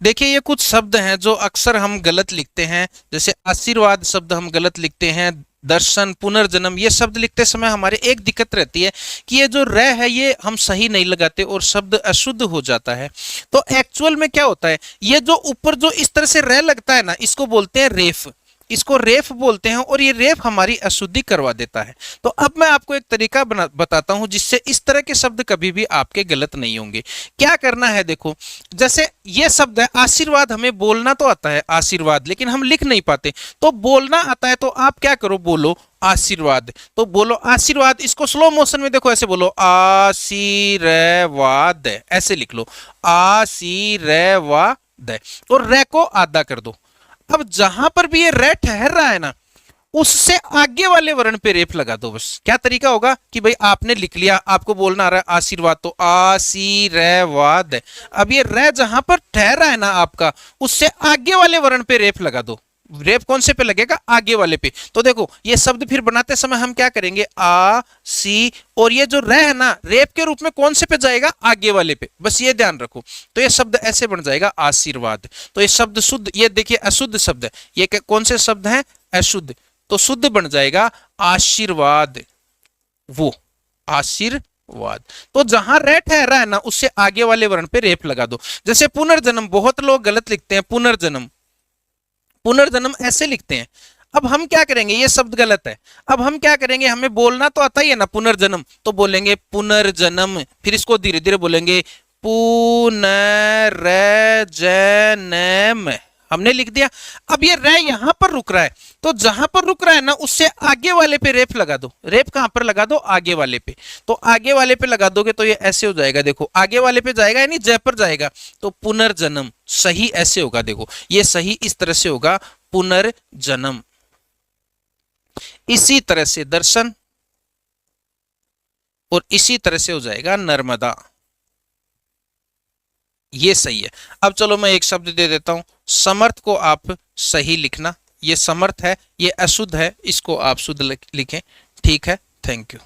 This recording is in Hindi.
देखिए ये कुछ शब्द हैं जो अक्सर हम गलत लिखते हैं, जैसे आशीर्वाद शब्द हम गलत लिखते हैं, दर्शन, पुनर्जन्म, ये शब्द लिखते समय हमारे एक दिक्कत रहती है कि ये जो रे है ये हम सही नहीं लगाते और शब्द अशुद्ध हो जाता है। तो एक्चुअल में क्या होता है, ये जो ऊपर जो इस तरह से रे लगता है ना, इसको बोलते हैं रेफ, इसको रेफ बोलते हैं, और ये रेफ हमारी अशुद्धि करवा देता है। तो अब मैं आपको एक तरीका बताता हूं जिससे इस तरह के शब्द कभी भी आपके गलत नहीं होंगे। क्या करना है, देखो जैसे ये शब्द है आशीर्वाद, हमें बोलना तो आता है आशीर्वाद, लेकिन हम लिख नहीं पाते। तो बोलना आता है तो आप क्या करो, बोलो आशीर्वाद। तो बोलो आशीर्वाद, इसको स्लो मोशन में देखो, ऐसे बोलो आशीर्वाद, ऐसे लिख लो आशीर्वाद, और रे को आधा कर दो। अब जहां पर भी ये रे ठहर रहा है ना, उससे आगे वाले वर्ण पे रेफ लगा दो। बस क्या तरीका होगा कि भाई आपने लिख लिया, आपको बोलना आ रहा है आशीर्वाद, तो आशीर्वाद। अब ये रे जहां पर ठहर रहा है ना आपका, उससे आगे वाले वर्ण पे रेफ लगा दो। रेप कौन से पे लगेगा, आगे वाले पे। तो देखो ये शब्द फिर बनाते समय हम क्या करेंगे, आ सी, और ये जो रे है ना, रेप के रूप में कौन से पे जाएगा, आगे वाले पे। बस ये ध्यान रखो। तो ये शब्द ऐसे बन जाएगा आशीर्वाद। तो ये शब्द शुद्ध, ये देखिए अशुद्ध शब्द है, ये कौन से शब्द हैं, अशुद्ध। तो शुद्ध बन जाएगा आशीर्वाद, वो आशीर्वाद। तो जहां रे ठहरा है ना, उससे आगे वाले वर्ण पे रेप लगा दो। जैसे पुनर्जन्म, बहुत लोग गलत लिखते हैं पुनर्जन्म, पुनर्जन्म ऐसे लिखते हैं। अब हम क्या करेंगे, ये शब्द गलत है। अब हम क्या करेंगे, हमें बोलना तो आता ही है ना पुनर्जन्म, तो बोलेंगे पुनर्जन्म, फिर इसको धीरे धीरे बोलेंगे पुनर्जन्म, हमने लिख दिया। अब ये रे यहां पर रुक रहा है, तो जहां पर रुक रहा है ना, उससे आगे वाले पे रेप लगा दो। रेप कहां पर लगा दो, आगे वाले पे। तो आगे वाले पे लगा दोगे तो ये ऐसे हो जाएगा, देखो आगे वाले पे जाएगा यानी जय पर जाएगा, तो पुनर्जन्म सही ऐसे होगा। देखो ये सही इस तरह से होगा, पुनर्जन्म। इसी तरह से दर्शन, और इसी तरह से हो जाएगा नर्मदा, ये सही है। अब चलो मैं एक शब्द दे देता हूं, समर्थ को आप सही लिखना। ये समर्थ है, ये अशुद्ध है, इसको आप शुद्ध लिखें। ठीक है, थैंक यू।